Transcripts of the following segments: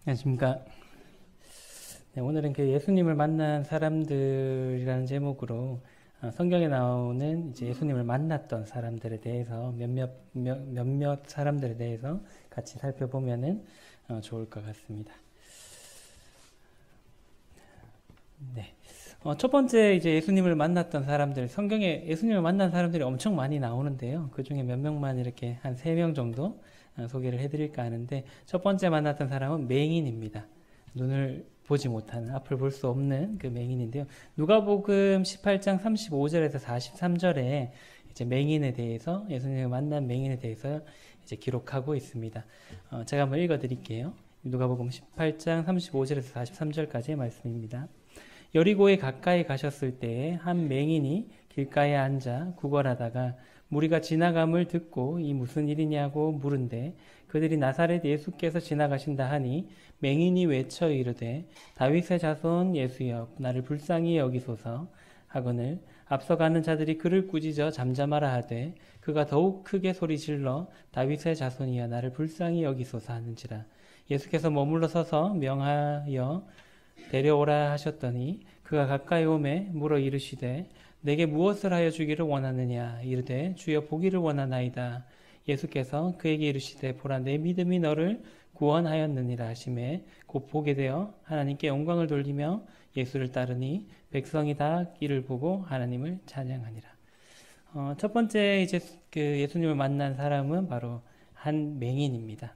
안녕하십니까. 네, 오늘은 그 예수님을 만난 사람들이라는 제목으로 성경에 나오는 이제 예수님을 만났던 사람들에 대해서 몇몇 사람들에 대해서 같이 살펴보면은 좋을 것 같습니다. 네. 첫 번째 이제 예수님을 만났던 사람들, 성경에 예수님을 만난 사람들이 엄청 많이 나오는데요. 그 중에 몇 명만 이렇게 한 3명 정도 소개를 해드릴까 하는데, 첫 번째 만났던 사람은 맹인입니다. 눈을 보지 못하는, 앞을 볼 수 없는 그 맹인인데요. 누가복음 18장 35절에서 43절에 이제 맹인에 대해서, 예수님을 만난 맹인에 대해서 이제 기록하고 있습니다. 제가 한번 읽어드릴게요. 누가복음 18장 35절에서 43절까지의 말씀입니다. 여리고에 가까이 가셨을 때에 한 맹인이 길가에 앉아 구걸하다가 무리가 지나감을 듣고 이 무슨 일이냐고 물은데 그들이 나사렛 예수께서 지나가신다 하니 맹인이 외쳐 이르되 다윗의 자손 예수여 나를 불쌍히 여기소서 하거늘 앞서가는 자들이 그를 꾸짖어 잠잠하라 하되 그가 더욱 크게 소리질러 다윗의 자손이여 나를 불쌍히 여기소서 하는지라. 예수께서 머물러 서서 명하여 데려오라 하셨더니 그가 가까이 오매 물어 이르시되 내게 무엇을 하여 주기를 원하느냐. 이르되 주여 보기를 원하나이다. 예수께서 그에게 이르시되 보라 내 믿음이 너를 구원하였느니라 하시매 곧 보게 되어 하나님께 영광을 돌리며 예수를 따르니 백성이 다 이를 보고 하나님을 찬양하니라. 첫 번째 이제 그 예수님을 만난 사람은 바로 한 맹인입니다.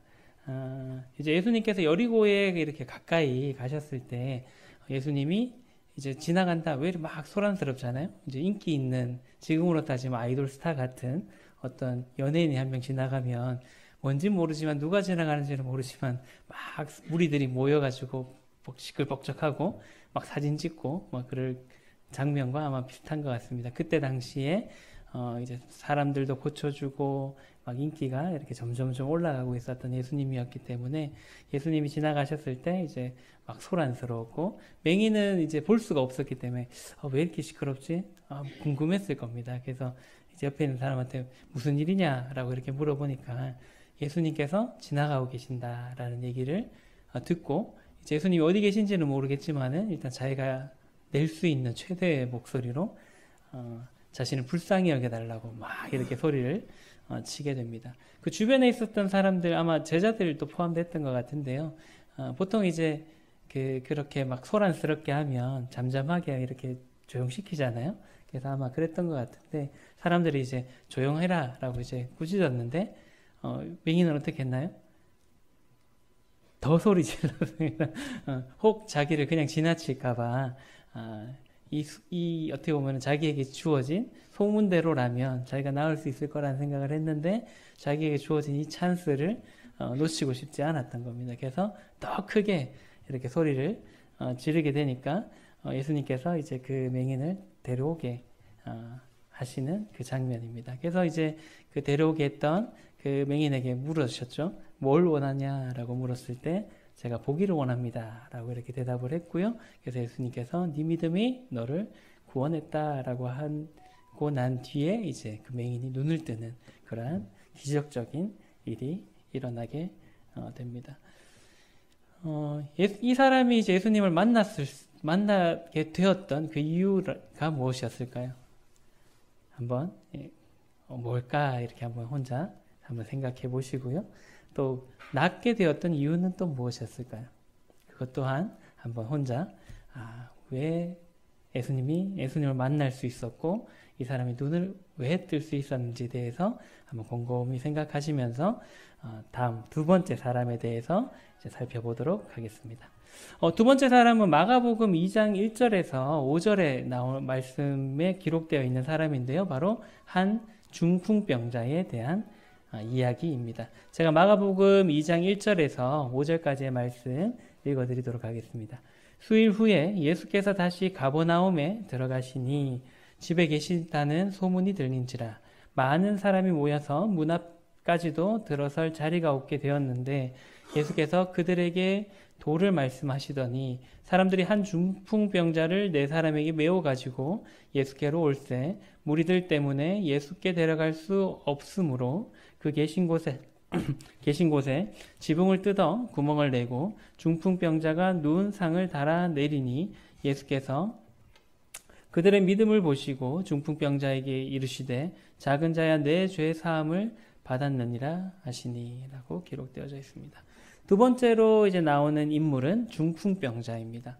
이제 예수님께서 여리고에 이렇게 가까이 가셨을 때 예수님이 이제 지나간다. 왜 막 소란스럽잖아요. 이제 인기 있는, 지금으로 따지면 아이돌 스타 같은 어떤 연예인이 한 명 지나가면 뭔지 모르지만 누가 지나가는지는 모르지만 막 무리들이 모여가지고 시끌벅적하고 막 사진 찍고 막 그럴 장면과 아마 비슷한 것 같습니다. 그때 당시에 이제 사람들도 고쳐주고 막 인기가 이렇게 점점점 올라가고 있었던 예수님이었기 때문에 예수님이 지나가셨을 때 이제 막 소란스러웠고 맹인은 이제 볼 수가 없었기 때문에 왜 이렇게 시끄럽지? 궁금했을 겁니다. 그래서 이제 옆에 있는 사람한테 무슨 일이냐라고 이렇게 물어보니까 예수님께서 지나가고 계신다라는 얘기를 듣고 이제 예수님이 어디 계신지는 모르겠지만은 일단 자기가 낼 수 있는 최대의 목소리로 자신을 불쌍히 여겨달라고 막 이렇게 소리를 치게 됩니다. 그 주변에 있었던 사람들 아마 제자들도 포함됐던 것 같은데요. 보통 이제 그렇게 막 소란스럽게 하면 잠잠하게 이렇게 조용시키잖아요. 그래서 아마 그랬던 것 같은데 사람들이 이제 조용해라 라고 이제 꾸짖었는데 맹인은 어떻게 했나요? 더 소리 질렀습니다. 혹 자기를 그냥 지나칠까봐 어떻게 보면 자기에게 주어진 소문대로라면 자기가 나을 수 있을 거라는 생각을 했는데 자기에게 주어진 이 찬스를 놓치고 싶지 않았던 겁니다. 그래서 더 크게 이렇게 소리를 지르게 되니까 예수님께서 이제 그 맹인을 데려오게 하시는 그 장면입니다. 그래서 이제 그 데려오게 했던 그 맹인에게 물으셨죠. 뭘 원하냐라고 물었을 때 제가 보기를 원합니다 라고 이렇게 대답을 했고요. 그래서 예수님께서 네 믿음이 너를 구원했다라고 하고 난 뒤에 이제 그 맹인이 눈을 뜨는 그러한 기적적인 일이 일어나게 됩니다. 이 사람이 이제 예수님을 만나게 되었던 그 이유가 무엇이었을까요? 한번 뭘까 이렇게 한번 혼자 한번 생각해 보시고요. 또 낫게 되었던 이유는 또 무엇이었을까요? 그것 또한 한번 혼자 왜 예수님을 만날 수 있었고 이 사람이 눈을 왜 뜰 수 있었는지에 대해서 한번 곰곰이 생각하시면서 다음 두 번째 사람에 대해서 이제 살펴보도록 하겠습니다. 두 번째 사람은 마가복음 2장 1절에서 5절에 나온 말씀에 기록되어 있는 사람인데요. 바로 한 중풍병자에 대한 이야기입니다. 제가 마가복음 2장 1절에서 5절까지의 말씀 읽어드리도록 하겠습니다. 수일 후에 예수께서 다시 가버나움에 들어가시니 집에 계시다는 소문이 들린지라 많은 사람이 모여서 문 앞까지도 들어설 자리가 없게 되었는데 예수께서 그들에게 도를 말씀하시더니 사람들이 한 중풍병자를 4사람에게 메워 가지고 예수께로 올세 무리들 때문에 예수께 데려갈 수 없으므로 그 계신 곳에 계신 곳에 지붕을 뜯어 구멍을 내고 중풍병자가 누운 상을 달아 내리니 예수께서 그들의 믿음을 보시고 중풍병자에게 이르시되 작은 자야 내 죄 사함을 받았느니라 하시니라고 기록되어져 있습니다. 두 번째로 이제 나오는 인물은 중풍병자입니다.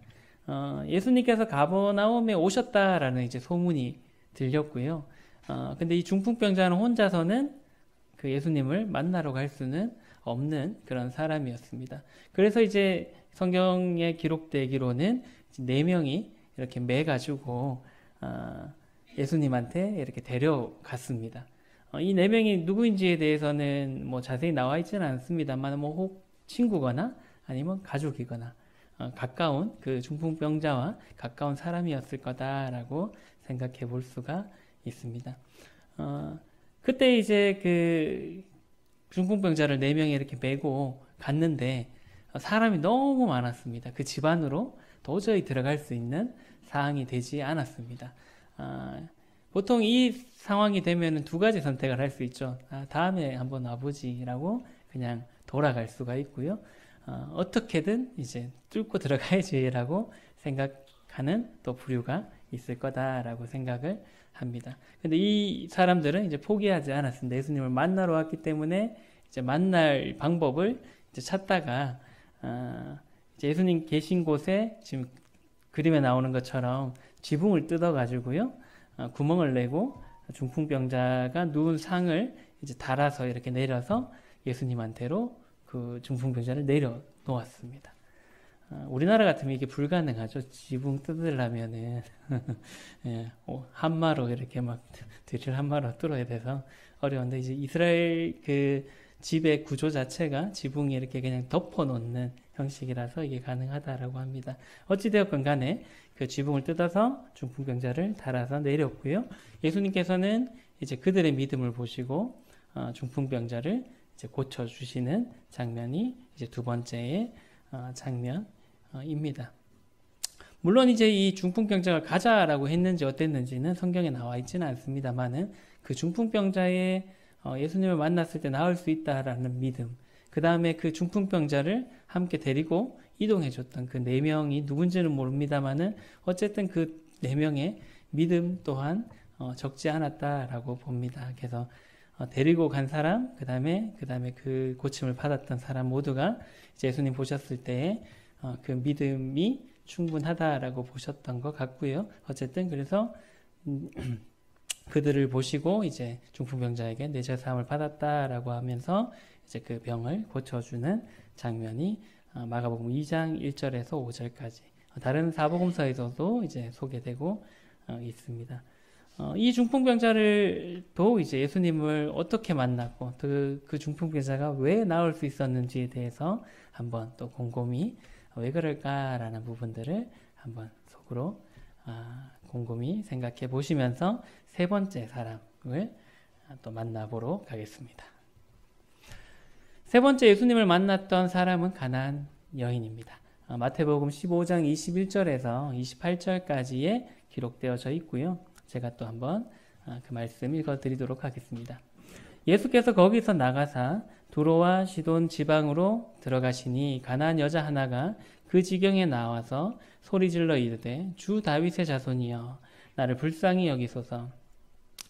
예수님께서 가버나움에 오셨다라는 이제 소문이 들렸고요. 근데 이 중풍병자는 혼자서는 그 예수님을 만나러 갈 수는 없는 그런 사람이었습니다. 그래서 이제 성경에 기록되기로는 4명이 이렇게 매가지고 예수님한테 이렇게 데려갔습니다. 이 4명이 누구인지에 대해서는 뭐 자세히 나와 있지는 않습니다만 뭐 혹 친구거나 아니면 가족이거나 가까운 그 중풍병자와 가까운 사람이었을 거다라고 생각해 볼 수가 있습니다. 그때 이제 그 중풍병자를 4명이 이렇게 메고 갔는데 사람이 너무 많았습니다. 그 집 안으로 도저히 들어갈 수 있는 상황이 되지 않았습니다. 보통 이 상황이 되면 2가지 선택을 할 수 있죠. 다음에 한번 와보지라고 그냥 돌아갈 수가 있고요. 어떻게든 이제 뚫고 들어가야지라고 생각하는 또 부류가 있을 거다라고 생각을 합니다. 근데 이 사람들은 이제 포기하지 않았습니다. 예수님을 만나러 왔기 때문에 이제 만날 방법을 이제 찾다가 이제 예수님 계신 곳에 지금 그림에 나오는 것처럼 지붕을 뜯어가지고요, 구멍을 내고 중풍병자가 누운 상을 이제 달아서 이렇게 내려서 예수님한테로 그 중풍병자를 내려놓았습니다. 우리나라 같으면 이게 불가능하죠. 지붕 뜯으려면은 예, 한마로 이렇게 막 드릴 한마로 뚫어야 돼서 어려운데 이제 이스라엘 그 집의 구조 자체가 지붕이 이렇게 그냥 덮어놓는 형식이라서 이게 가능하다라고 합니다. 어찌되었건 간에 그 지붕을 뜯어서 중풍병자를 달아서 내렸고요. 예수님께서는 이제 그들의 믿음을 보시고 중풍병자를 이제 고쳐주시는 장면이 이제 2번째의 장면입니다. 물론 이제 이 중풍병자가 가자라고 했는지 어땠는지는 성경에 나와 있지는 않습니다만은 그 중풍병자의 예수님을 만났을 때 나을 수 있다라는 믿음, 그 다음에 그 중풍병자를 함께 데리고 이동해 줬던 그 4명이 누군지는 모릅니다만은 어쨌든 그 4명의 믿음 또한 적지 않았다라고 봅니다. 그래서 데리고 간 사람, 그 다음에 그 고침을 받았던 사람 모두가 이제 예수님 보셨을 때 그 믿음이 충분하다라고 보셨던 것 같고요. 어쨌든 그래서 그들을 보시고 이제 중풍병자에게 내 죄 사함을 받았다라고 하면서 이제 그 병을 고쳐주는 장면이 마가복음 2장 1절에서 5절까지 다른 사복음서에서도 이제 소개되고 있습니다. 이 중풍병자를 또 이제 예수님을 어떻게 만났고 그 중풍병자가 왜 나을 수 있었는지에 대해서 한번 또 곰곰이 왜 그럴까라는 부분들을 한번 속으로 곰곰이 생각해 보시면서 3번째 사람을 또 만나보러 가겠습니다. 3번째 예수님을 만났던 사람은 가나안 여인입니다. 마태복음 15장 21절에서 28절까지에 기록되어져 있고요. 제가 또 한번 그 말씀 읽어드리도록 하겠습니다. 예수께서 거기서 나가사 두로와 시돈 지방으로 들어가시니 가나안 여자 하나가 그 지경에 나와서 소리질러 이르되 주 다윗의 자손이여 나를 불쌍히 여기소서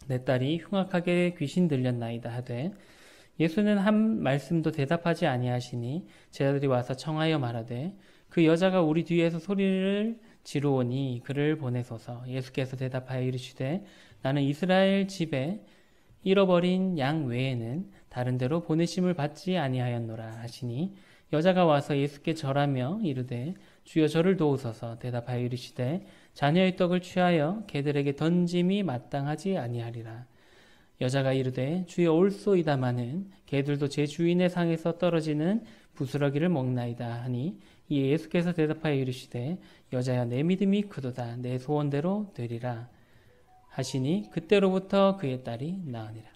내 딸이 흉악하게 귀신 들렸나이다 하되 예수는 한 말씀도 대답하지 아니하시니 제자들이 와서 청하여 말하되 그 여자가 우리 뒤에서 소리를 지르오니 그를 보내소서. 예수께서 대답하여 이르시되 나는 이스라엘 집에 잃어버린 양 외에는 다른 데로 보내심을 받지 아니하였노라 하시니 여자가 와서 예수께 절하며 이르되 주여 저를 도우소서. 대답하여 이르시되 자녀의 떡을 취하여 개들에게 던짐이 마땅하지 아니하리라. 여자가 이르되 주여 올소이다마는 개들도 제 주인의 상에서 떨어지는 부스러기를 먹나이다 하니 이에 예수께서 대답하여 이르시되 여자야 내 믿음이 크도다 내 소원대로 되리라 하시니 그때로부터 그의 딸이 나으니라.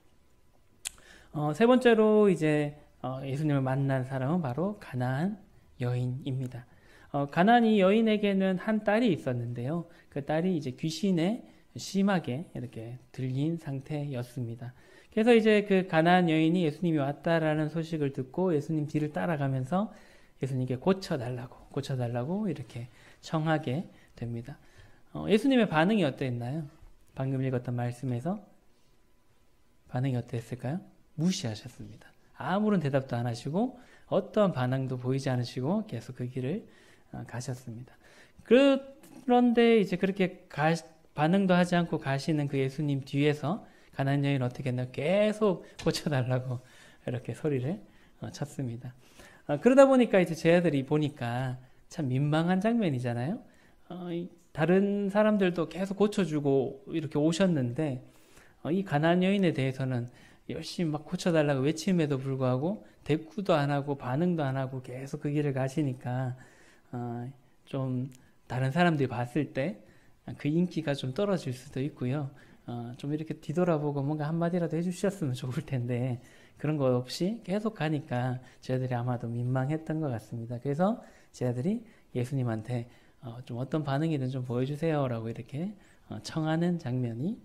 3번째로 이제 예수님을 만난 사람은 바로 가나안 여인입니다. 가나안 이 여인에게는 한 딸이 있었는데요. 그 딸이 이제 귀신에 심하게 이렇게 들린 상태였습니다. 그래서 이제 그 가나안 여인이 예수님이 왔다라는 소식을 듣고 예수님 뒤를 따라가면서 예수님께 고쳐달라고 이렇게 청하게 됩니다. 예수님의 반응이 어땠나요? 방금 읽었던 말씀에서 반응이 어땠을까요? 무시하셨습니다. 아무런 대답도 안 하시고 어떠한 반응도 보이지 않으시고 계속 그 길을 가셨습니다. 그런데 이제 그렇게 반응도 하지 않고 가시는 그 예수님 뒤에서 가나안 여인은 어떻게 했나요? 계속 고쳐달라고 이렇게 소리를 쳤습니다. 그러다 보니까 이제 제 아들이 보니까 참 민망한 장면이잖아요. 다른 사람들도 계속 고쳐주고 이렇게 오셨는데 이 가나안 여인에 대해서는 열심히 막 고쳐달라고 외침에도 불구하고 대꾸도 안 하고 반응도 안 하고 계속 그 길을 가시니까 좀 다른 사람들이 봤을 때 그 인기가 좀 떨어질 수도 있고요. 좀 이렇게 뒤돌아보고 뭔가 한마디라도 해주셨으면 좋을 텐데 그런 거 없이 계속 가니까 제 아들이 아마도 민망했던 것 같습니다. 그래서 제 아들이 예수님한테 좀 어떤 반응이든 좀 보여주세요 라고 이렇게 청하는 장면이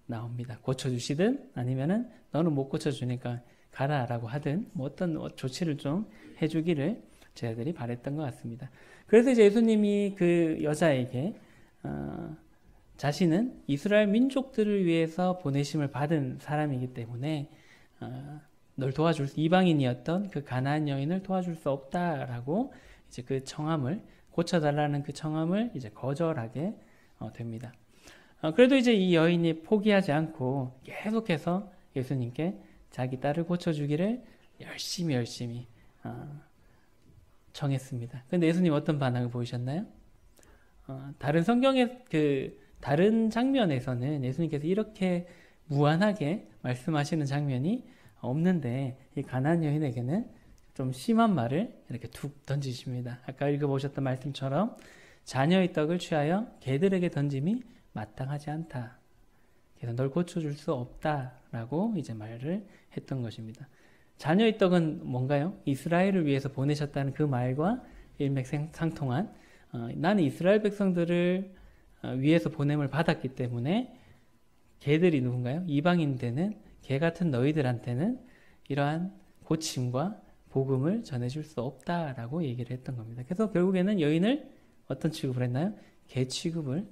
나옵니다. 고쳐주시든 아니면은 너는 못 고쳐주니까 가라 라고 하든 뭐 어떤 조치를 좀 해주기를 제 아들이 바랬던 것 같습니다. 그래서 이제 예수님이 그 여자에게 자신은 이스라엘 민족들을 위해서 보내심을 받은 사람이기 때문에 널 도와줄 이방인이었던 그 가나안 여인을 도와줄 수 없다라고 이제 그 청함을 고쳐달라는 그 청함을 이제 거절하게 됩니다. 그래도 이제 이 여인이 포기하지 않고 계속해서 예수님께 자기 딸을 고쳐주기를 열심히 청했습니다. 그런데 예수님 어떤 반응을 보이셨나요? 다른 성경의 다른 장면에서는 예수님께서 이렇게 무한하게 말씀하시는 장면이 없는데 이 가나안 여인에게는 좀 심한 말을 이렇게 툭 던지십니다. 아까 읽어보셨던 말씀처럼 자녀의 떡을 취하여 개들에게 던짐이 마땅하지 않다. 그래서 널 고쳐줄 수 없다라고 이제 말을 했던 것입니다. 자녀의 떡은 뭔가요? 이스라엘을 위해서 보내셨다는 그 말과 일맥상통한 나는 이스라엘 백성들을 위해서 보냄을 받았기 때문에 개들이 누군가요? 이방인 되는 개 같은 너희들한테는 이러한 고침과 복음을 전해줄 수 없다라고 얘기를 했던 겁니다. 그래서 결국에는 여인을 어떤 취급을 했나요? 개 취급을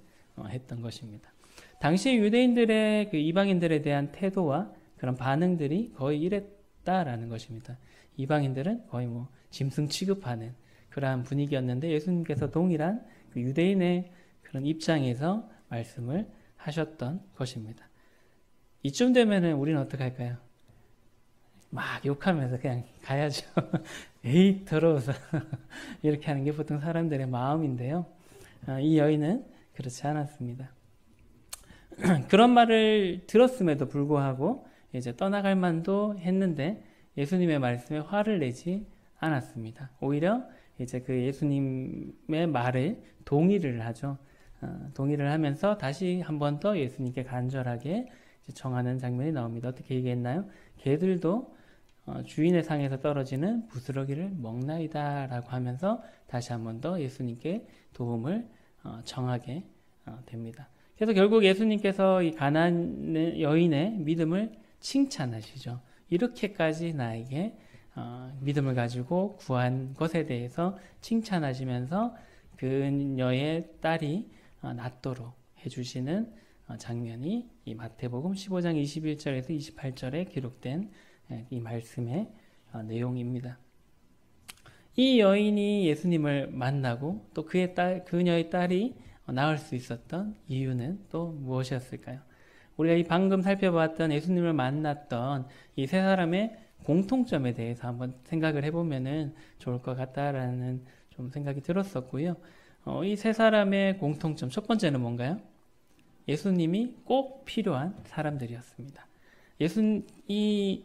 했던 것입니다. 당시 유대인들의 그 이방인들에 대한 태도와 그런 반응들이 거의 이랬다라는 것입니다. 이방인들은 거의 뭐 짐승 취급하는 그러한 분위기였는데 예수님께서 동일한 그 유대인의 그런 입장에서 말씀을 하셨던 것입니다. 이쯤 되면은 우리는 어떻게 할까요? 막 욕하면서 그냥 가야죠. 에이 더러워서 이렇게 하는 게 보통 사람들의 마음인데요. 이 여인은 그렇지 않았습니다. 그런 말을 들었음에도 불구하고 이제 떠나갈 만도 했는데 예수님의 말씀에 화를 내지 않았습니다. 오히려 이제 그 예수님의 말을 동의를 하죠. 동의를 하면서 다시 한 번 더 예수님께 간절하게 청하는 장면이 나옵니다. 어떻게 얘기했나요? 개들도 주인의 상에서 떨어지는 부스러기를 먹나이다 라고 하면서 다시 한 번 더 예수님께 도움을 청하게 됩니다. 그래서 결국 예수님께서 이 가나안 여인의 믿음을 칭찬하시죠. 이렇게까지 나에게 믿음을 가지고 구한 것에 대해서 칭찬하시면서 그녀의 딸이 낫도록 해주시는 장면이 이 마태복음 15장 21절에서 28절에 기록된 이 말씀의 내용입니다. 이 여인이 예수님을 만나고 또 그녀의 딸이 나을 수 있었던 이유는 또 무엇이었을까요? 우리가 이 방금 살펴봤던 예수님을 만났던 이 세 사람의 공통점에 대해서 한번 생각을 해보면 좋을 것 같다라는 좀 생각이 들었었고요. 이 세 사람의 공통점, 첫 번째는 뭔가요? 예수님이 꼭 필요한 사람들이었습니다. 이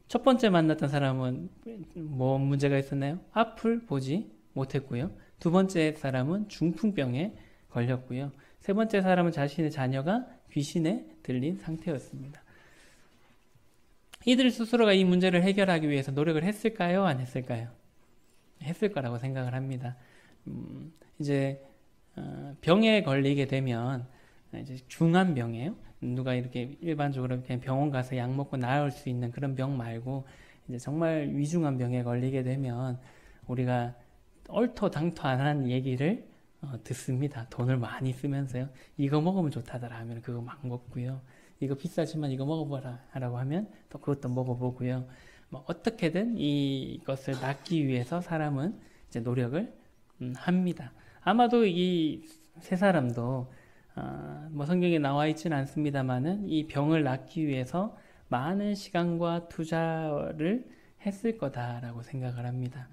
첫 번째 만났던 사람은 뭐 문제가 있었나요? 앞을 보지 못했고요. 두 번째 사람은 중풍병에 걸렸고요. 세 번째 사람은 자신의 자녀가 귀신에 들린 상태였습니다. 이들 스스로가 이 문제를 해결하기 위해서 노력을 했을까요? 안 했을까요? 했을 거라고 생각을 합니다. 이제 병에 걸리게 되면 이제 중한 병이에요. 누가 이렇게 일반적으로 그냥 병원 가서 약 먹고 나을 수 있는 그런 병 말고 이제 정말 위중한 병에 걸리게 되면 우리가 얼토당토 안 한 얘기를 듣습니다. 돈을 많이 쓰면서요. 이거 먹으면 좋다더라 하면 그거 막 먹고요. 이거 비싸지만 이거 먹어봐라 라고 하면 또 그것도 먹어보고요. 뭐 어떻게든 이것을 낫기 위해서 사람은 이제 노력을 합니다. 아마도 이 세 사람도 뭐 성경에 나와 있지는 않습니다만은 이 병을 낫기 위해서 많은 시간과 투자를 했을 거다라고 생각을 합니다.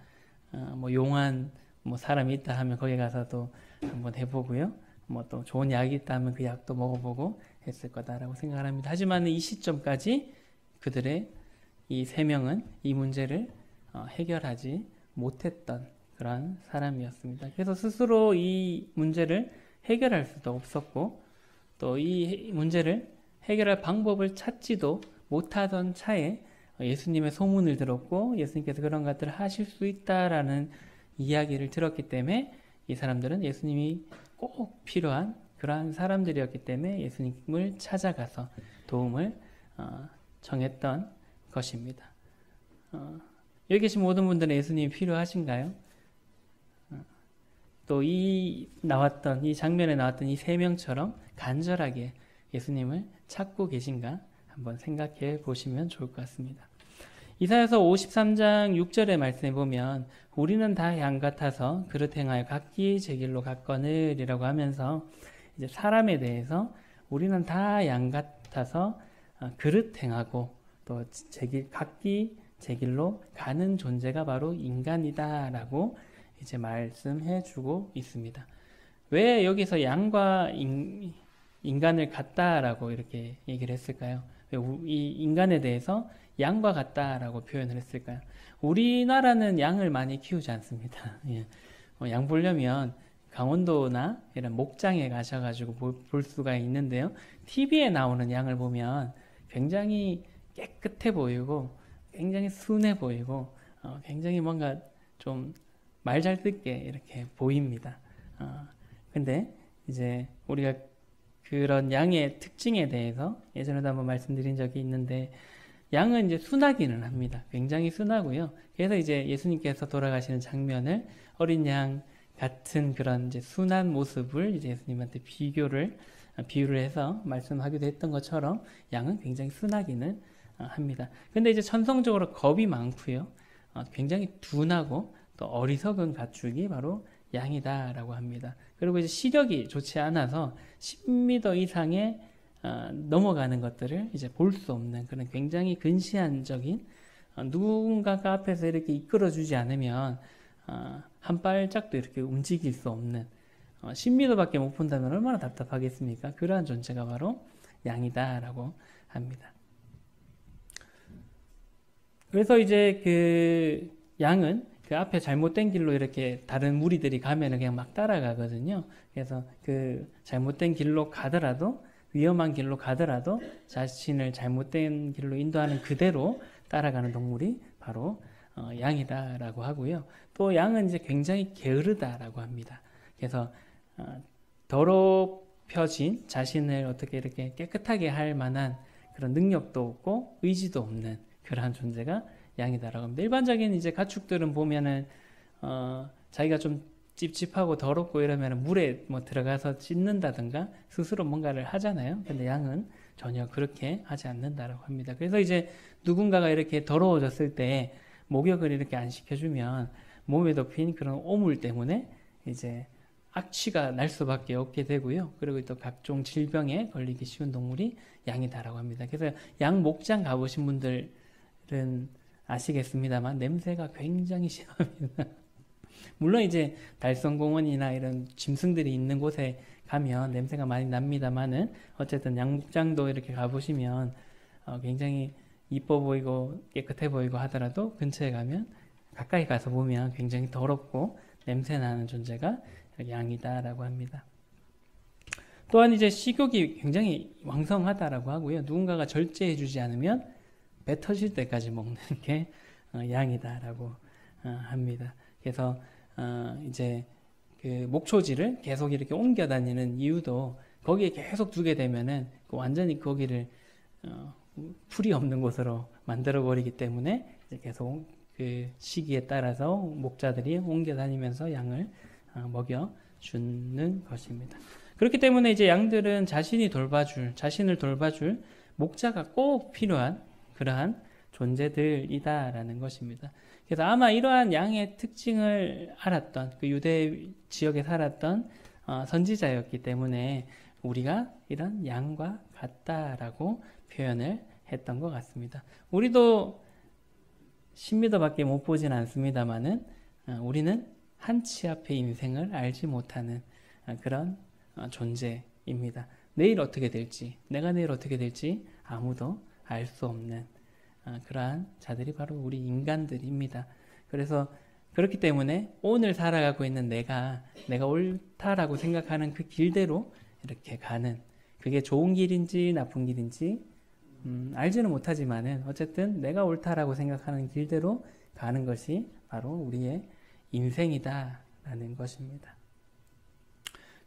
뭐 용한 뭐 사람이 있다 하면 거기 가서도 한번 해보고요. 뭐 또 좋은 약이 있다 하면 그 약도 먹어보고 했을 거다라고 생각을 합니다. 하지만 이 시점까지 그들의 이 세 명은 이 문제를 해결하지 못했던 그런 사람이었습니다. 그래서 스스로 이 문제를 해결할 수도 없었고 또 이 문제를 해결할 방법을 찾지도 못하던 차에 예수님의 소문을 들었고 예수님께서 그런 것들을 하실 수 있다라는 이야기를 들었기 때문에 이 사람들은 예수님이 꼭 필요한 그러한 사람들이었기 때문에 예수님을 찾아가서 도움을 청했던 것입니다. 여기 계신 모든 분들은 예수님이 필요하신가요? 또 이 장면에 나왔던 이 세 명처럼 간절하게 예수님을 찾고 계신가 한번 생각해 보시면 좋을 것 같습니다. 이사야서 53장 6절의 말씀에 보면 우리는 다 양 같아서 그릇 행하여 각기 제 길로 갔거늘이라고 하면서 이제 사람에 대해서 우리는 다 양 같아서 그릇 행하고 또 각기 제 길로 가는 존재가 바로 인간이다라고 이제 말씀해 주고 있습니다. 왜 여기서 양과 인간을 같다라고 이렇게 얘기를 했을까요? 왜 이 인간에 대해서 양과 같다라고 표현을 했을까요? 우리나라는 양을 많이 키우지 않습니다. 예. 양 보려면 강원도나 이런 목장에 가셔가지고 볼 수가 있는데요. TV에 나오는 양을 보면 굉장히 깨끗해 보이고 굉장히 순해 보이고 굉장히 뭔가 좀 말 잘 듣게 이렇게 보입니다. 근데 이제 우리가 그런 양의 특징에 대해서 예전에도 한번 말씀드린 적이 있는데 양은 이제 순하기는 합니다. 굉장히 순하고요. 그래서 이제 예수님께서 돌아가시는 장면을 어린 양 같은 그런 이제 순한 모습을 이제 예수님한테 비유를 해서 말씀하기도 했던 것처럼 양은 굉장히 순하기는 합니다. 근데 이제 천성적으로 겁이 많고요. 굉장히 둔하고 또 어리석은 가축이 바로 양이다라고 합니다. 그리고 이제 시력이 좋지 않아서 10m 이상의 넘어가는 것들을 이제 볼 수 없는 그런 굉장히 근시안적인 누군가가 앞에서 이렇게 이끌어주지 않으면 한 발짝도 이렇게 움직일 수 없는 10m밖에 못 본다면 얼마나 답답하겠습니까? 그러한 존재가 바로 양이다라고 합니다. 그래서 이제 그 양은 그 앞에 잘못된 길로 이렇게 다른 무리들이 가면은 그냥 막 따라가거든요. 그래서 그 잘못된 길로 가더라도 위험한 길로 가더라도 자신을 잘못된 길로 인도하는 그대로 따라가는 동물이 바로 양이다라고 하고요. 또 양은 이제 굉장히 게으르다라고 합니다. 그래서 더럽혀진 자신을 어떻게 이렇게 깨끗하게 할 만한 그런 능력도 없고 의지도 없는 그러한 존재가 양이다라고 합니다. 일반적인 이제 가축들은 보면은 자기가 좀 찝찝하고 더럽고 이러면 물에 뭐 들어가서 씻는다든가 스스로 뭔가를 하잖아요. 근데 양은 전혀 그렇게 하지 않는다라고 합니다. 그래서 이제 누군가가 이렇게 더러워졌을 때 목욕을 이렇게 안 시켜주면 몸에 덮인 그런 오물 때문에 이제 악취가 날 수밖에 없게 되고요. 그리고 또 각종 질병에 걸리기 쉬운 동물이 양이다라고 합니다. 그래서 양 목장 가보신 분들은 아시겠습니다만 냄새가 굉장히 심합니다. 물론 이제 달성공원이나 이런 짐승들이 있는 곳에 가면 냄새가 많이 납니다만은 어쨌든 양목장도 이렇게 가보시면 굉장히 이뻐 보이고 깨끗해 보이고 하더라도 근처에 가면 가까이 가서 보면 굉장히 더럽고 냄새나는 존재가 양이다라고 합니다. 또한 이제 식욕이 굉장히 왕성하다라고 하고요. 누군가가 절제해주지 않으면 배 터질 때까지 먹는 게 양이다라고 합니다. 그래서 이제 그 목초지를 계속 이렇게 옮겨 다니는 이유도 거기에 계속 두게 되면은 완전히 거기를 풀이 없는 곳으로 만들어 버리기 때문에 이제 계속 그 시기에 따라서 목자들이 옮겨 다니면서 양을 먹여 주는 것입니다. 그렇기 때문에 이제 양들은 자신을 돌봐줄 목자가 꼭 필요한 그러한 존재들이다라는 것입니다. 그래서 아마 이러한 양의 특징을 알았던 그 유대 지역에 살았던 선지자였기 때문에 우리가 이런 양과 같다라고 표현을 했던 것 같습니다. 우리도 10m밖에 못 보진 않습니다만은 우리는 한치 앞의 인생을 알지 못하는 그런 존재입니다. 내일 어떻게 될지, 내가 내일 어떻게 될지 아무도 알 수 없는 그러한 자들이 바로 우리 인간들입니다. 그래서 그렇기 때문에 오늘 살아가고 있는 내가 옳다라고 생각하는 그 길대로 이렇게 가는, 그게 좋은 길인지 나쁜 길인지 알지는 못하지만은 어쨌든 내가 옳다라고 생각하는 길대로 가는 것이 바로 우리의 인생이다라는 것입니다.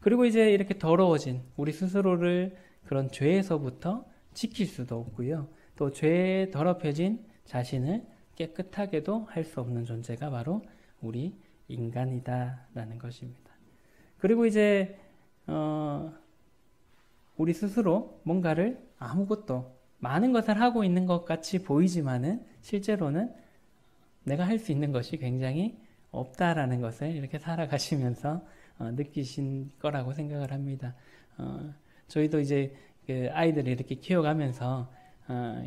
그리고 이제 이렇게 더러워진 우리 스스로를 그런 죄에서부터 지킬 수도 없고요. 또 죄에 더럽혀진 자신을 깨끗하게도 할 수 없는 존재가 바로 우리 인간이다라는 것입니다. 그리고 이제 우리 스스로 뭔가를 아무것도 많은 것을 하고 있는 것 같이 보이지만은 실제로는 내가 할 수 있는 것이 굉장히 없다라는 것을 이렇게 살아가시면서 느끼신 거라고 생각을 합니다. 저희도 이제 그 아이들을 이렇게 키워가면서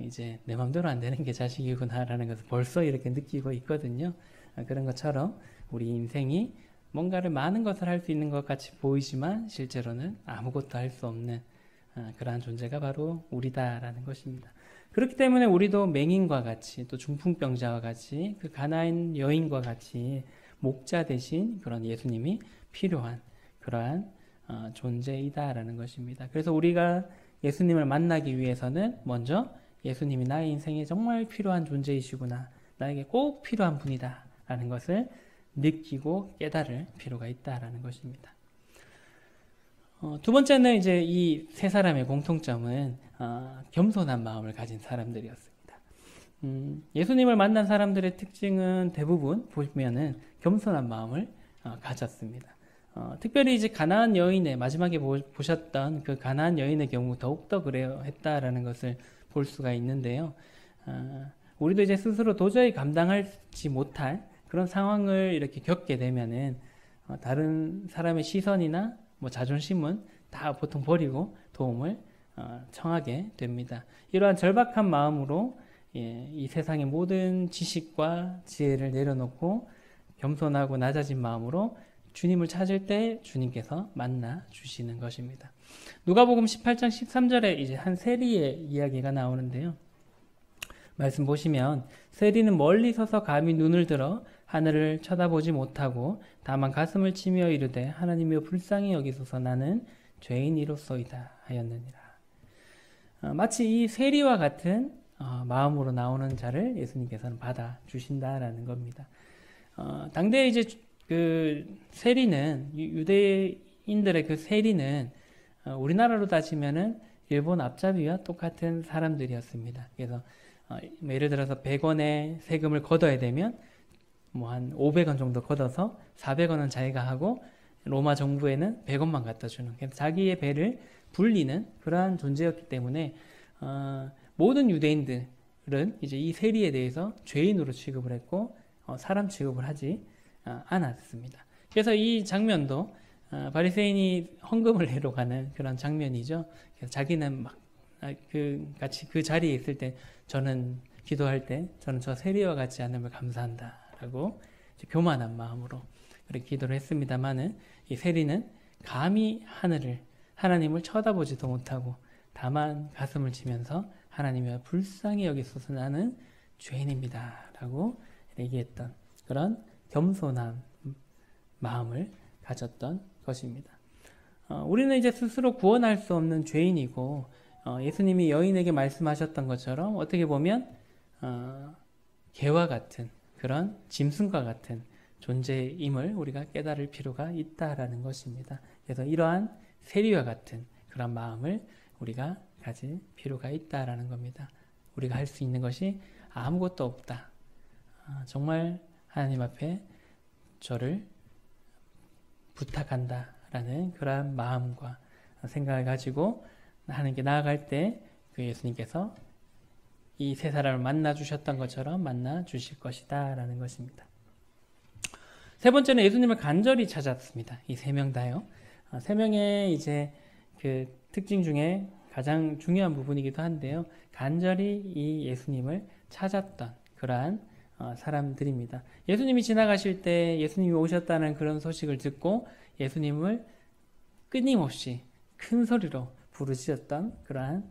이제 내 맘대로 안 되는 게 자식이구나라는 것을 벌써 이렇게 느끼고 있거든요. 그런 것처럼 우리 인생이 뭔가를 많은 것을 할 수 있는 것 같이 보이지만 실제로는 아무것도 할 수 없는 그러한 존재가 바로 우리다라는 것입니다. 그렇기 때문에 우리도 맹인과 같이 또 중풍병자와 같이 그 가나안 여인과 같이 목자 대신 그런 예수님이 필요한 그러한 존재이다라는 것입니다. 그래서 우리가 예수님을 만나기 위해서는 먼저 예수님이 나의 인생에 정말 필요한 존재이시구나, 나에게 꼭 필요한 분이다 라는 것을 느끼고 깨달을 필요가 있다라는 것입니다. 두 번째는 이제 이 세 사람의 공통점은 겸손한 마음을 가진 사람들이었습니다. 예수님을 만난 사람들의 특징은 대부분 보면은 겸손한 마음을 가졌습니다. 특별히 이제 가나안 여인의 마지막에 보셨던 그 가나안 여인의 경우 더욱더 그래야 했다라는 것을 볼 수가 있는데요. 우리도 이제 스스로 도저히 감당하지 못할 그런 상황을 이렇게 겪게 되면은 다른 사람의 시선이나 뭐 자존심은 다 보통 버리고 도움을 청하게 됩니다. 이러한 절박한 마음으로 이 세상의 모든 지식과 지혜를 내려놓고 겸손하고 낮아진 마음으로 주님을 찾을 때 주님께서 만나 주시는 것입니다. 누가복음 18장 13절에 이제 한 세리의 이야기가 나오는데요. 말씀 보시면 세리는 멀리 서서 감히 눈을 들어 하늘을 쳐다보지 못하고 다만 가슴을 치며 이르되 하나님이여 불쌍히 여기소서 나는 죄인이로소이다 하였느니라. 마치 이 세리와 같은 마음으로 나오는 자를 예수님께서는 받아 주신다라는 겁니다. 당대에 이제 그 세리는 유대인들의 그 세리는 우리나라로 따지면은 일본 앞잡이와 똑같은 사람들이었습니다. 그래서 예를 들어서 100원의 세금을 걷어야 되면 뭐 한 500원 정도 걷어서 400원은 자기가 하고 로마 정부에는 100원만 갖다 주는, 그래서 자기의 배를 불리는 그러한 존재였기 때문에 모든 유대인들은 이제 이 세리에 대해서 죄인으로 취급을 했고 사람 취급을 하지 않았습니다. 그래서 이 장면도 바리새인이 헌금을 내러 가는 그런 장면이죠. 그래서 자기는 막 같이 그 자리에 있을 때 저는 기도할 때 저는 저 세리와 같지 않음을 감사한다라고 교만한 마음으로 그렇게 기도를 했습니다만은 이 세리는 감히 하나님을 쳐다보지도 못하고 다만 가슴을 치면서 하나님이여 불쌍히 여기소서 나는 죄인입니다라고 얘기했던 그런 겸손한 마음을 가졌던 것입니다. 우리는 이제 스스로 구원할 수 없는 죄인이고 예수님이 여인에게 말씀하셨던 것처럼 어떻게 보면 개와 같은 그런 짐승과 같은 존재임을 우리가 깨달을 필요가 있다라는 것입니다. 그래서 이러한 세리와 같은 그런 마음을 우리가 가질 필요가 있다라는 겁니다. 우리가 할 수 있는 것이 아무것도 없다. 정말 하나님 앞에 저를 부탁한다라는 그러한 마음과 생각을 가지고 하나님께 나아갈 때 그 예수님께서 이 세 사람을 만나 주셨던 것처럼 만나 주실 것이다 라는 것입니다. 세 번째는 예수님을 간절히 찾았습니다. 이 세 명 다요. 세 명의 이제 그 특징 중에 가장 중요한 부분이기도 한데요. 간절히 이 예수님을 찾았던 그러한 사람들입니다. 예수님이 지나가실 때 예수님이 오셨다는 그런 소식을 듣고 예수님을 끊임없이 큰 소리로 부르짖었던 그러한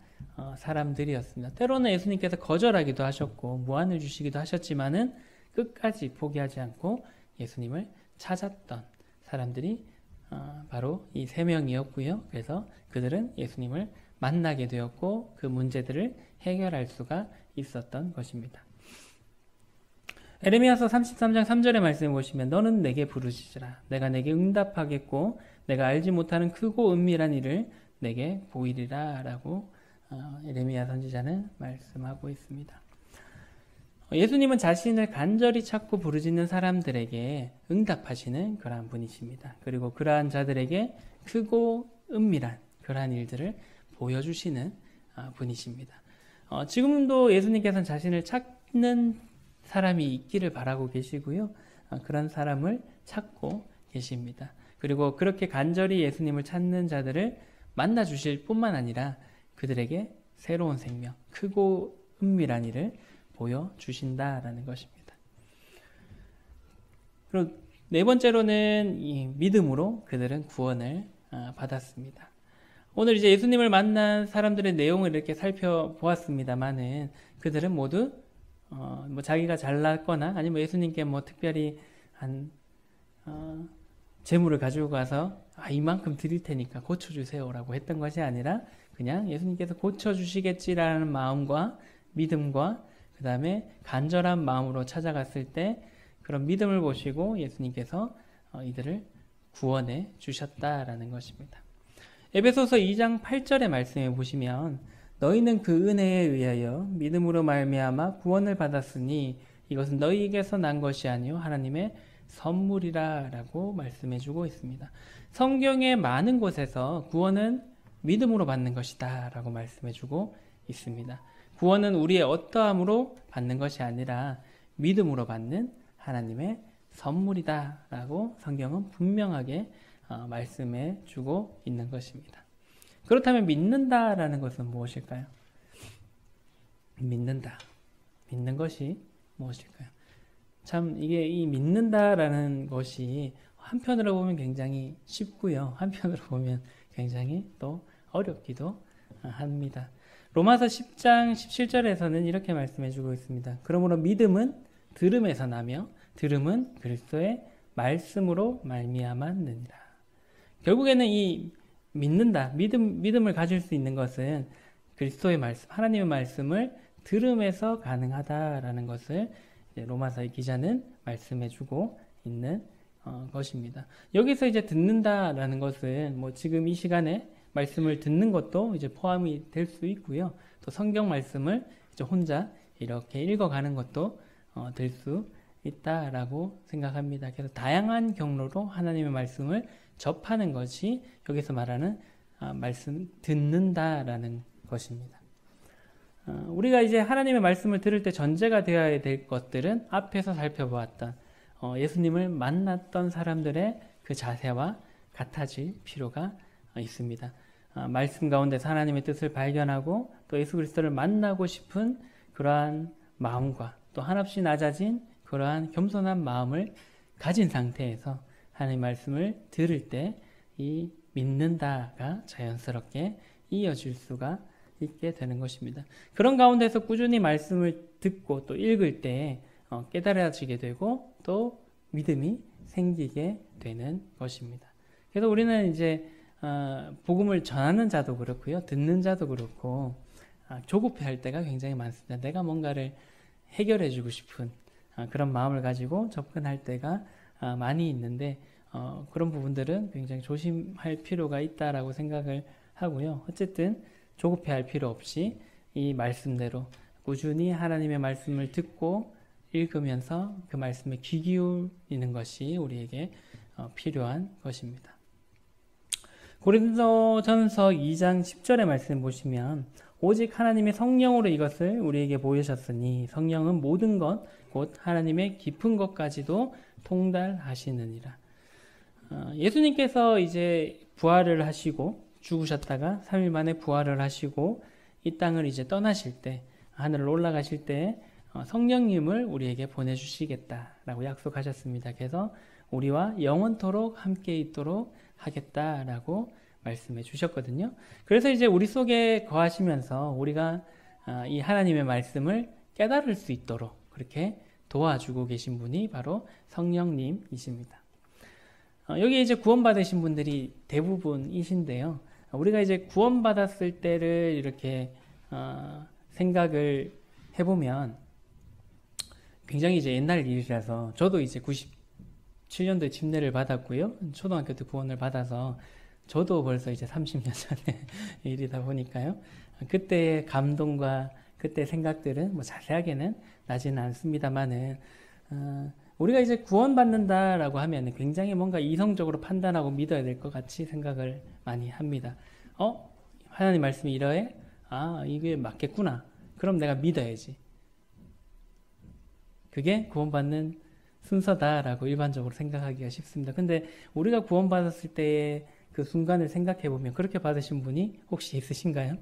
사람들이었습니다. 때로는 예수님께서 거절하기도 하셨고 무안을 주시기도 하셨지만은 끝까지 포기하지 않고 예수님을 찾았던 사람들이 바로 이 세 명이었고요. 그래서 그들은 예수님을 만나게 되었고 그 문제들을 해결할 수가 있었던 것입니다. 에레미야서 33장 3절의 말씀을 보시면 너는 내게 부르짖으라 내가 내게 응답하겠고 내가 알지 못하는 크고 은밀한 일을 내게 보이리라 라고 에레미야 선지자는 말씀하고 있습니다. 예수님은 자신을 간절히 찾고 부르짖는 사람들에게 응답하시는 그러한 분이십니다. 그리고 그러한 자들에게 크고 은밀한 그러한 일들을 보여주시는 분이십니다. 지금도 예수님께서는 자신을 찾는 사람이 있기를 바라고 계시고요. 그런 사람을 찾고 계십니다. 그리고 그렇게 간절히 예수님을 찾는 자들을 만나 주실 뿐만 아니라 그들에게 새로운 생명, 크고 은밀한 일을 보여주신다라는 것입니다. 그리고 네 번째로는 이 믿음으로 그들은 구원을 받았습니다. 오늘 이제 예수님을 만난 사람들의 내용을 이렇게 살펴보았습니다만은 그들은 모두 뭐 자기가 잘났거나 아니면 예수님께 뭐 특별히 한 재물을 가지고 가서 이만큼 드릴 테니까 고쳐주세요라고 했던 것이 아니라 그냥 예수님께서 고쳐주시겠지라는 마음과 믿음과 그 다음에 간절한 마음으로 찾아갔을 때 그런 믿음을 보시고 예수님께서 이들을 구원해 주셨다라는 것입니다. 에베소서 2장 8절의 말씀에 보시면 너희는 그 은혜에 의하여 믿음으로 말미암아 구원을 받았으니 이것은 너희에게서 난 것이 아니요 하나님의 선물이라 라고 말씀해 주고 있습니다. 성경의 많은 곳에서 구원은 믿음으로 받는 것이다 라고 말씀해 주고 있습니다. 구원은 우리의 어떠함으로 받는 것이 아니라 믿음으로 받는 하나님의 선물이다 라고 성경은 분명하게 말씀해 주고 있는 것입니다. 그렇다면 믿는다라는 것은 무엇일까요? 믿는다. 믿는 것이 무엇일까요? 참 이게 이 믿는다라는 것이 한편으로 보면 굉장히 쉽고요. 한편으로 보면 굉장히 또 어렵기도 합니다. 로마서 10장 17절에서는 이렇게 말씀해 주고 있습니다. 그러므로 믿음은 들음에서 나며 들음은 그리스도의 말씀으로 말미암았느니라. 결국에는 이 믿는다, 믿음을 가질 수 있는 것은 그리스도의 말씀, 하나님의 말씀을 들음에서 가능하다라는 것을 로마서의 기자는 말씀해 주고 있는 것입니다. 여기서 이제 듣는다라는 것은 뭐 지금 이 시간에 말씀을 듣는 것도 이제 포함이 될 수 있고요. 또 성경 말씀을 이제 혼자 이렇게 읽어가는 것도 될 수 있다라고 생각합니다. 그래서 다양한 경로로 하나님의 말씀을 접하는 것이 여기서 말하는 말씀 듣는다라는 것입니다. 우리가 이제 하나님의 말씀을 들을 때 전제가 되어야 될 것들은 앞에서 살펴보았던 예수님을 만났던 사람들의 그 자세와 같아질 필요가 있습니다. 말씀 가운데서 하나님의 뜻을 발견하고 또 예수 그리스도를 만나고 싶은 그러한 마음과 또 한없이 낮아진 그러한 겸손한 마음을 가진 상태에서 하나님의 말씀을 들을 때 이 믿는다가 자연스럽게 이어질 수가 있게 되는 것입니다. 그런 가운데서 꾸준히 말씀을 듣고 또 읽을 때 깨달아지게 되고 또 믿음이 생기게 되는 것입니다. 그래서 우리는 이제 복음을 전하는 자도 그렇고요, 듣는 자도 그렇고 조급해할 때가 굉장히 많습니다. 내가 뭔가를 해결해주고 싶은 그런 마음을 가지고 접근할 때가 많이 있는데 그런 부분들은 굉장히 조심할 필요가 있다라고 생각을 하고요. 어쨌든 조급해할 필요 없이 이 말씀대로 꾸준히 하나님의 말씀을 듣고 읽으면서 그 말씀에 귀 기울이는 것이 우리에게 필요한 것입니다. 고린도전서 2장 10절의 말씀 보시면 오직 하나님의 성령으로 이것을 우리에게 보이셨으니 성령은 모든 것 곧 하나님의 깊은 것까지도 통달하시느니라. 예수님께서 이제 부활을 하시고 죽으셨다가 3일 만에 부활을 하시고 이 땅을 이제 떠나실 때 하늘을 올라가실 때 성령님을 우리에게 보내주시겠다라고 약속하셨습니다. 그래서 우리와 영원토록 함께 있도록 하겠다라고 말씀해 주셨거든요. 그래서 이제 우리 속에 거하시면서 우리가 이 하나님의 말씀을 깨달을 수 있도록 그렇게 도와주고 계신 분이 바로 성령님이십니다. 여기 이제 구원받으신 분들이 대부분이신데요. 우리가 이제 구원받았을 때를 이렇게 생각을 해보면 굉장히 이제 옛날 일이라서 저도 이제 97년도에 침례를 받았고요. 초등학교 때 구원을 받아서 저도 벌써 이제 30년 전의 일이다 보니까요. 그때의 감동과 그때 생각들은 뭐 자세하게는 나지는 않습니다만은 우리가 이제 구원받는다라고 하면 굉장히 뭔가 이성적으로 판단하고 믿어야 될 것 같이 생각을 많이 합니다. 하나님 말씀이 이러해? 이게 맞겠구나. 그럼 내가 믿어야지. 그게 구원받는 순서다라고 일반적으로 생각하기가 쉽습니다. 근데 우리가 구원받았을 때의 그 순간을 생각해 보면 그렇게 받으신 분이 혹시 있으신가요?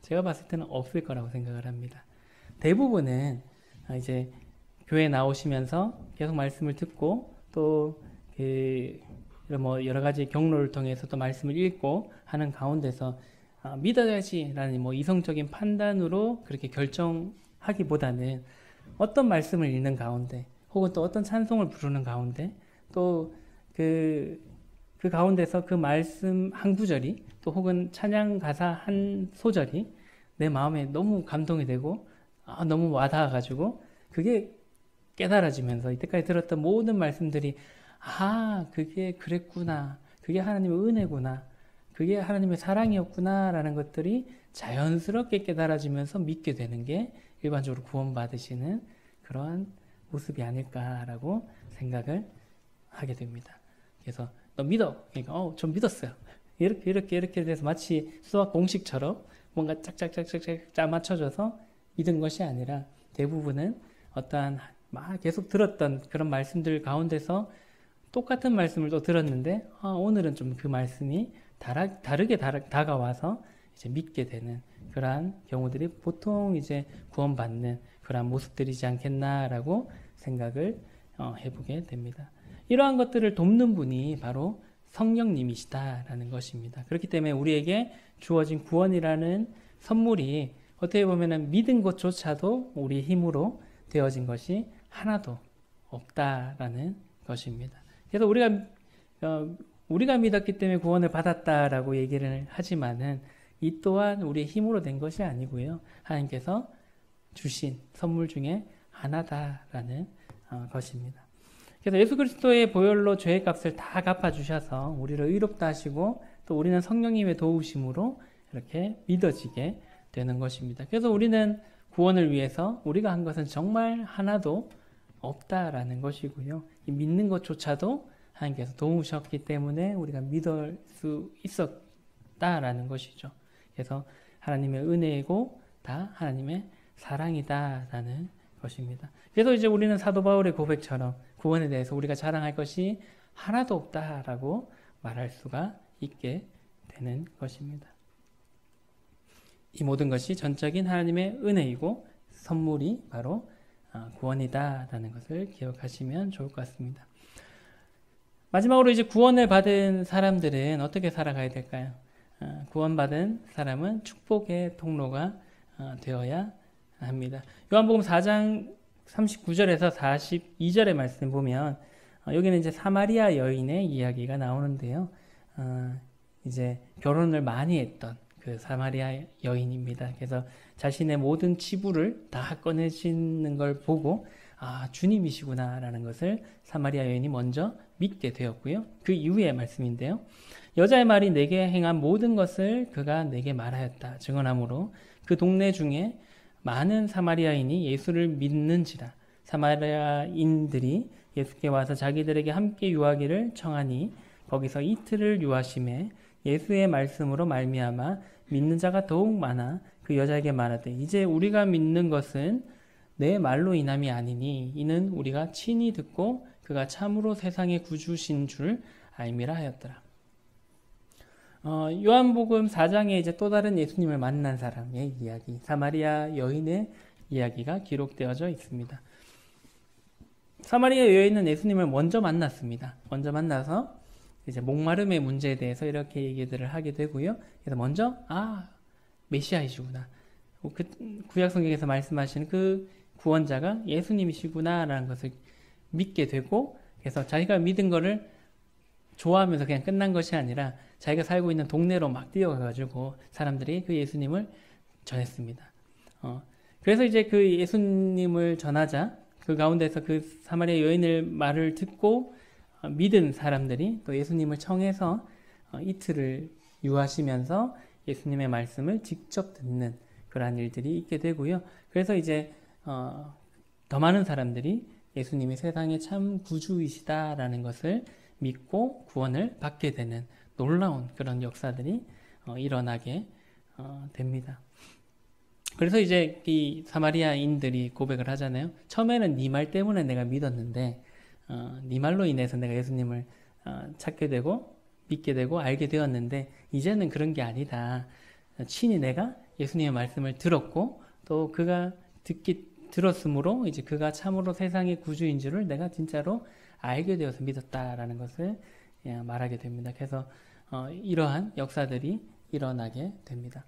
제가 봤을 때는 없을 거라고 생각을 합니다. 대부분은 이제 교회 나오시면서 계속 말씀을 듣고 또 뭐 여러 가지 경로를 통해서 또 말씀을 읽고 하는 가운데서 믿어야지라는 뭐 이성적인 판단으로 그렇게 결정하기보다는 어떤 말씀을 읽는 가운데 혹은 또 어떤 찬송을 부르는 가운데 또 그 가운데서 그 말씀 한 구절이 또 혹은 찬양 가사 한 소절이 내 마음에 너무 감동이 되고 너무 와닿아가지고 그게 깨달아지면서 이때까지 들었던 모든 말씀들이 그게 그랬구나. 그게 하나님의 은혜구나. 그게 하나님의 사랑이었구나 라는 것들이 자연스럽게 깨달아지면서 믿게 되는 게 일반적으로 구원받으시는 그러한 모습이 아닐까라고 생각을 하게 됩니다. 그래서 너 믿어. 그러니까 좀 믿었어요. 이렇게 돼서 마치 수학 공식처럼 뭔가 짝짝짝짝짝 짜 맞춰져서 믿은 것이 아니라 대부분은 어떠한 계속 들었던 그런 말씀들 가운데서 똑같은 말씀을 또 들었는데 오늘은 좀 그 말씀이 다르게 다가와서 이제 믿게 되는 그러한 경우들이 보통 이제 구원받는 그러한 모습들이지 않겠나라고 생각을 해보게 됩니다. 이러한 것들을 돕는 분이 바로 성령님이시다라는 것입니다. 그렇기 때문에 우리에게 주어진 구원이라는 선물이 어떻게 보면은 믿은 것조차도 우리 힘으로 되어진 것이 하나도 없다라는 것입니다. 그래서 우리가 믿었기 때문에 구원을 받았다라고 얘기를 하지만은 이 또한 우리의 힘으로 된 것이 아니고요. 하나님께서 주신 선물 중에 하나다라는 것입니다. 그래서 예수 그리스도의 보혈로 죄의 값을 다 갚아주셔서 우리를 의롭다 하시고 또 우리는 성령님의 도우심으로 이렇게 믿어지게 되는 것입니다. 그래서 우리는 구원을 위해서 우리가 한 것은 정말 하나도 없다라는 것이고요. 이 믿는 것조차도 하나님께서 도우셨기 때문에 우리가 믿을 수 있었다라는 것이죠. 그래서 하나님의 은혜이고 다 하나님의 사랑이다라는 것입니다. 그래서 이제 우리는 사도 바울의 고백처럼 구원에 대해서 우리가 자랑할 것이 하나도 없다라고 말할 수가 있게 되는 것입니다. 이 모든 것이 전적인 하나님의 은혜이고 선물이 바로 구원이다라는 것을 기억하시면 좋을 것 같습니다. 마지막으로 이제 구원을 받은 사람들은 어떻게 살아가야 될까요? 구원받은 사람은 축복의 통로가 되어야 합니다. 요한복음 4장 39절에서 42절의 말씀 보면 여기는 이제 사마리아 여인의 이야기가 나오는데요. 이제 결혼을 많이 했던 그 사마리아 여인입니다. 그래서 자신의 모든 치부를 다 꺼내시는 걸 보고 주님이시구나라는 것을 사마리아 여인이 먼저 믿게 되었고요. 그 이후의 말씀인데요. 여자의 말이 내게 행한 모든 것을 그가 내게 말하였다 증언하므로 그 동네 중에 많은 사마리아인이 예수를 믿는지라. 사마리아인들이 예수께 와서 자기들에게 함께 유하기를 청하니 거기서 이틀을 유하심에 예수의 말씀으로 말미암아 믿는 자가 더욱 많아 그 여자에게 말하되 이제 우리가 믿는 것은 내 말로 인함이 아니니 이는 우리가 친히 듣고 그가 참으로 세상의 구주신 줄 알미라 하였더라. 요한복음 4장에 이제 또 다른 예수님을 만난 사람의 이야기, 사마리아 여인의 이야기가 기록되어져 있습니다. 사마리아 여인은 예수님을 먼저 만났습니다. 먼저 만나서 이제 목마름의 문제에 대해서 이렇게 얘기들을 하게 되고요. 그래서 먼저 메시아이시구나. 구약 성경에서 말씀하시는 그 구원자가 예수님이시구나라는 것을 믿게 되고, 그래서 자기가 믿은 거를 좋아하면서 그냥 끝난 것이 아니라 자기가 살고 있는 동네로 막 뛰어가가지고 사람들이 그 예수님을 전했습니다. 그래서 이제 그 예수님을 전하자 그 가운데서 그 사마리아 여인의 말을 듣고 믿은 사람들이 또 예수님을 청해서 이틀을 유하시면서 예수님의 말씀을 직접 듣는 그러한 일들이 있게 되고요. 그래서 이제 더 많은 사람들이 예수님이 세상의 참 구주이시다라는 것을 믿고 구원을 받게 되는 놀라운 그런 역사들이 일어나게 됩니다. 그래서 이제 이 사마리아인들이 고백을 하잖아요. 처음에는 네 말 때문에 내가 믿었는데 네 말로 인해서 내가 예수님을 찾게 되고 믿게 되고 알게 되었는데 이제는 그런 게 아니다. 친히 내가 예수님의 말씀을 들었고 또 그가 들었으므로 이제 그가 참으로 세상의 구주인 줄을 내가 진짜로 알게 되어서 믿었다라는 것을 말하게 됩니다. 그래서 이러한 역사들이 일어나게 됩니다.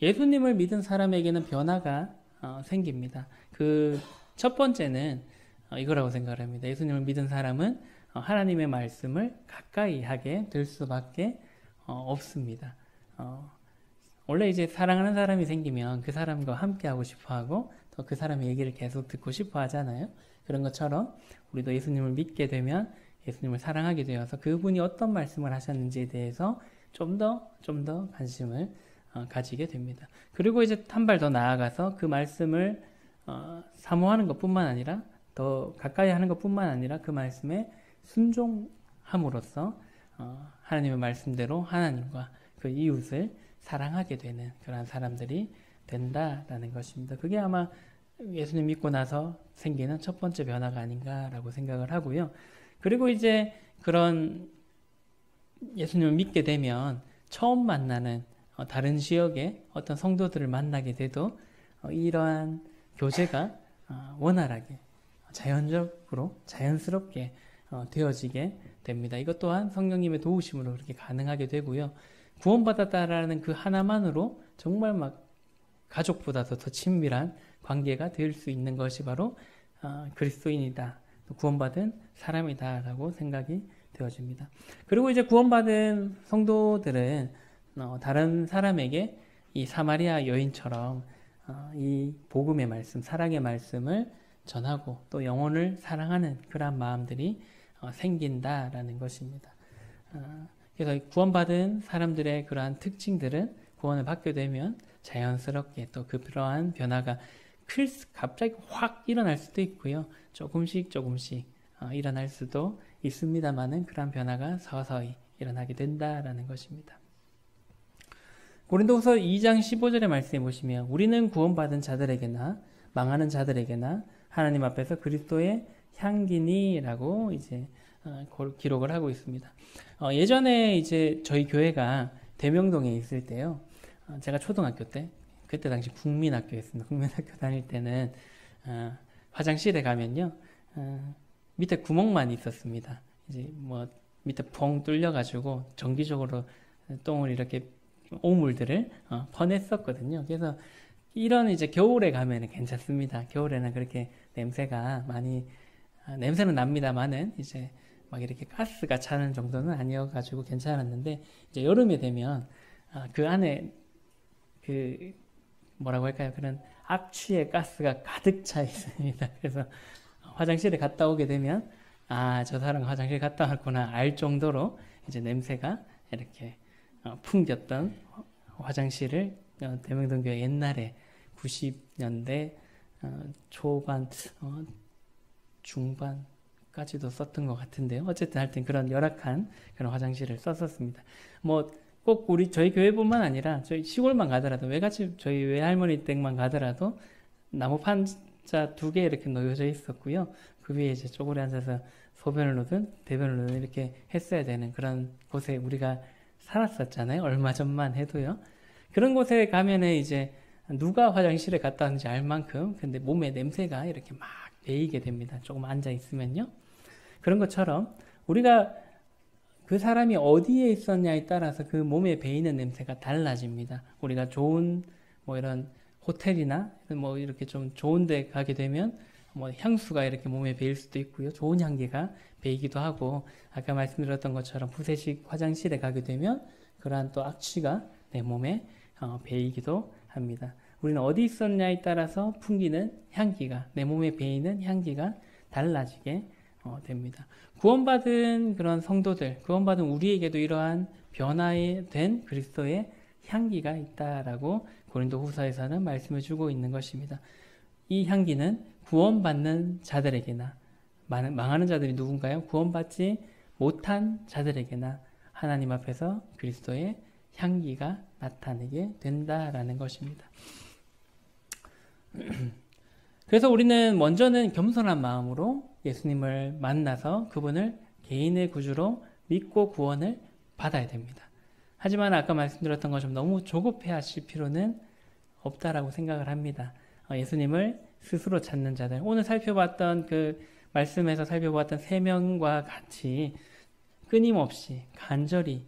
예수님을 믿은 사람에게는 변화가 생깁니다. 그 첫 번째는 이거라고 생각을 합니다. 예수님을 믿은 사람은 하나님의 말씀을 가까이 하게 될 수밖에 없습니다. 원래 이제 사랑하는 사람이 생기면 그 사람과 함께 하고 싶어 하고 또 그 사람의 얘기를 계속 듣고 싶어 하잖아요. 그런 것처럼 우리도 예수님을 믿게 되면 예수님을 사랑하게 되어서 그분이 어떤 말씀을 하셨는지에 대해서 좀 더 관심을 가지게 됩니다. 그리고 이제 한 발 더 나아가서 그 말씀을 사모하는 것뿐만 아니라 더 가까이 하는 것뿐만 아니라 그 말씀에 순종함으로써 하나님의 말씀대로 하나님과 그 이웃을 사랑하게 되는 그러한 사람들이 된다라는 것입니다. 그게 아마 예수님 믿고 나서 생기는 첫 번째 변화가 아닌가라고 생각을 하고요. 그리고 이제 그런 예수님을 믿게 되면 처음 만나는 다른 지역의 어떤 성도들을 만나게 돼도 이러한 교제가 원활하게 자연적으로 자연스럽게 되어지게 됩니다. 이것 또한 성령님의 도우심으로 그렇게 가능하게 되고요. 구원받았다라는 그 하나만으로 정말 막 가족보다도 더 친밀한 관계가 될 수 있는 것이 바로 그리스도인이다, 구원받은 사람이다라고 생각이 되어집니다. 그리고 이제 구원받은 성도들은 다른 사람에게 이 사마리아 여인처럼 이 복음의 말씀, 사랑의 말씀을 전하고 또 영혼을 사랑하는 그러한 마음들이 생긴다라는 것입니다. 그래서 구원받은 사람들의 그러한 특징들은 구원을 받게 되면 자연스럽게 또 그러한 변화가 갑자기 확 일어날 수도 있고요. 조금씩 일어날 수도 있습니다만은 그러한 변화가 서서히 일어나게 된다라는 것입니다. 고린도후서 2장 15절의 말씀에 보시면 우리는 구원받은 자들에게나 망하는 자들에게나 하나님 앞에서 그리스도의 향기니라고 이제 기록을 하고 있습니다. 예전에 이제 저희 교회가 대명동에 있을 때요. 제가 초등학교 때, 그때 당시 국민학교였습니다. 국민학교 다닐 때는 화장실에 가면요, 밑에 구멍만 있었습니다. 이제 뭐 밑에 뻥 뚫려가지고 정기적으로 똥을 이렇게 오물들을 퍼냈었거든요. 그래서 이런 이제 겨울에 가면은 괜찮습니다. 겨울에는 그렇게 냄새가 많이 냄새는 납니다만은 이제 막 이렇게 가스가 차는 정도는 아니어가지고 괜찮았는데 이제 여름에 되면 그 안에 그 뭐라고 할까요? 그런 악취의 가스가 가득 차 있습니다. 그래서 화장실에 갔다 오게 되면 저 사람 화장실 갔다 왔구나 알 정도로 이제 냄새가 이렇게 풍겼던 화장실을 대명동교회 옛날에 90년대 초반 중반까지도 썼던 것 같은데요. 어쨌든 하여튼 그런 열악한 그런 화장실을 썼었습니다. 뭐 꼭 저희 교회뿐만 아니라 저희 시골만 가더라도 외갓집 저희 외할머니 댁만 가더라도 나무 판자 2개 이렇게 놓여져 있었고요. 그 위에 이제 쪼그려 앉아서 소변을 놓든 대변을 놓든 이렇게 했어야 되는 그런 곳에 우리가 살았었잖아요. 얼마 전만 해도요. 그런 곳에 가면은 이제 누가 화장실에 갔다 왔는지 알 만큼 근데 몸에 냄새가 이렇게 막 배이게 됩니다. 조금 앉아 있으면요. 그런 것처럼 우리가 그 사람이 어디에 있었냐에 따라서 그 몸에 배이는 냄새가 달라집니다. 우리가 좋은 뭐 이런 호텔이나 뭐 이렇게 좀 좋은 데 가게 되면 뭐 향수가 이렇게 몸에 배일 수도 있고요. 좋은 향기가 배이기도 하고 아까 말씀드렸던 것처럼 푸세식 화장실에 가게 되면 그러한 또 악취가 내 몸에 배이기도 합니다. 우리는 어디 있었냐에 따라서 풍기는 향기가 내 몸에 배이는 향기가 달라지게 됩니다. 구원받은 그런 성도들, 구원받은 우리에게도 이러한 변화된 그리스도의 향기가 있다라고 고린도후서에서는 말씀을 주고 있는 것입니다. 이 향기는 구원받는 자들에게나 망하는 자들이 누군가요? 구원받지 못한 자들에게나 하나님 앞에서 그리스도의 향기가 나타내게 된다라는 것입니다. 그래서 우리는 먼저는 겸손한 마음으로 예수님을 만나서 그분을 개인의 구주로 믿고 구원을 받아야 됩니다. 하지만 아까 말씀드렸던 것처럼 너무 조급해 하실 필요는 없다라고 생각을 합니다. 예수님을 스스로 찾는 자들, 오늘 살펴봤던 그 말씀에서 살펴봤던 3명과 같이 끊임없이 간절히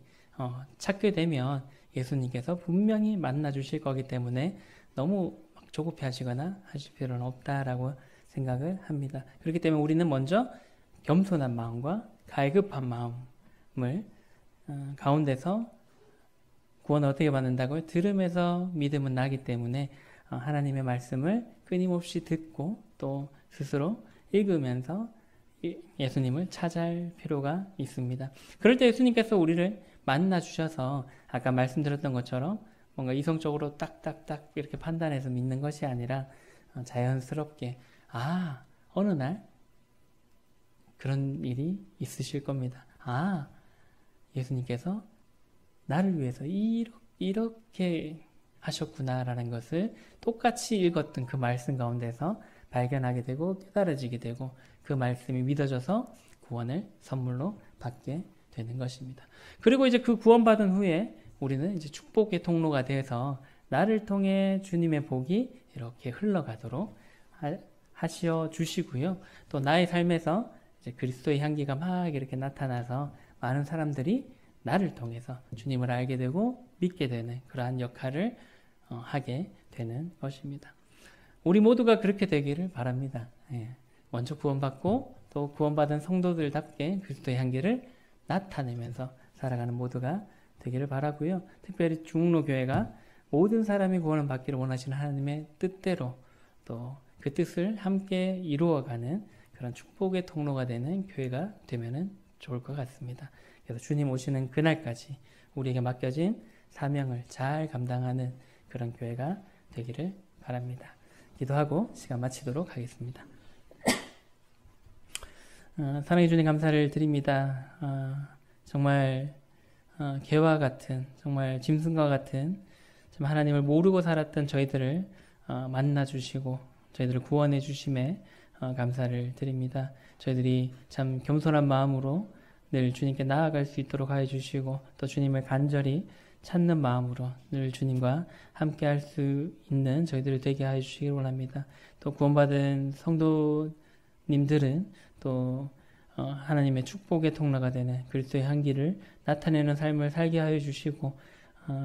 찾게 되면 예수님께서 분명히 만나 주실 거기 때문에 너무 조급해 하시거나 하실 필요는 없다라고 생각을 합니다. 그렇기 때문에 우리는 먼저 겸손한 마음과 갈급한 마음을 가운데서 구원을 어떻게 받는다고요? 들음에서 믿음은 나기 때문에 하나님의 말씀을 끊임없이 듣고 또 스스로 읽으면서 예수님을 찾아할 필요가 있습니다. 그럴 때 예수님께서 우리를 만나 주셔서 아까 말씀드렸던 것처럼 뭔가 이성적으로 딱딱딱 이렇게 판단해서 믿는 것이 아니라 자연스럽게 어느 날 그런 일이 있으실 겁니다. 예수님께서 나를 위해서 이렇게 하셨구나라는 것을 똑같이 읽었던 그 말씀 가운데서 발견하게 되고 깨달아지게 되고 그 말씀이 믿어져서 구원을 선물로 받게 되는 것입니다. 그리고 이제 그 구원받은 후에 우리는 이제 축복의 통로가 되어서 나를 통해 주님의 복이 이렇게 흘러가도록 하시어 주시고요. 또 나의 삶에서 이제 그리스도의 향기가 막 이렇게 나타나서 많은 사람들이 나를 통해서 주님을 알게 되고 믿게 되는 그러한 역할을 하게 되는 것입니다. 우리 모두가 그렇게 되기를 바랍니다. 먼저 구원받고 또 구원받은 성도들답게 그리스도의 향기를 나타내면서 살아가는 모두가 되기를 바라고요. 특별히 중흥로교회가 모든 사람이 구원을 받기를 원하시는 하나님의 뜻대로 또 그 뜻을 함께 이루어가는 그런 축복의 통로가 되는 교회가 되면 좋을 것 같습니다. 그래서 주님 오시는 그날까지 우리에게 맡겨진 사명을 잘 감당하는 그런 교회가 되기를 바랍니다. 기도하고 시간 마치도록 하겠습니다. 사랑해 주님 감사를 드립니다. 정말 개와 같은 정말 짐승과 같은 참 하나님을 모르고 살았던 저희들을 만나 주시고 저희들을 구원해 주심에 감사를 드립니다. 저희들이 참 겸손한 마음으로 늘 주님께 나아갈 수 있도록 하여 주시고 또 주님을 간절히 찾는 마음으로 늘 주님과 함께 할 수 있는 저희들을 되게 하여 주시길 원합니다. 또 구원받은 성도님들은 또 하나님의 축복의 통로가 되는 그리스도의 향기를 나타내는 삶을 살게 하여 주시고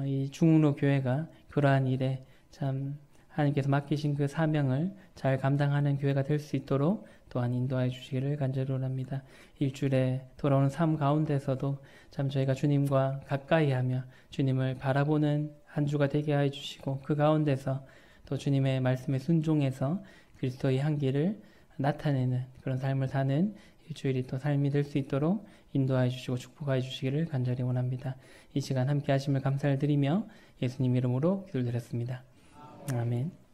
이 중흥로 교회가 그러한 일에 참 하나님께서 맡기신 그 사명을 잘 감당하는 교회가 될 수 있도록 또한 인도하여 주시기를 간절히 원합니다. 일주일에 돌아오는 삶 가운데서도 참 저희가 주님과 가까이 하며 주님을 바라보는 한 주가 되게 하여 주시고 그 가운데서 또 주님의 말씀에 순종해서 그리스도의 향기를 나타내는 그런 삶을 사는 일주일이 또 삶이 될 수 있도록 인도하여 주시고 축복하여 주시기를 간절히 원합니다. 이 시간 함께 하심을 감사를 드리며 예수님 이름으로 기도드렸습니다. 아멘.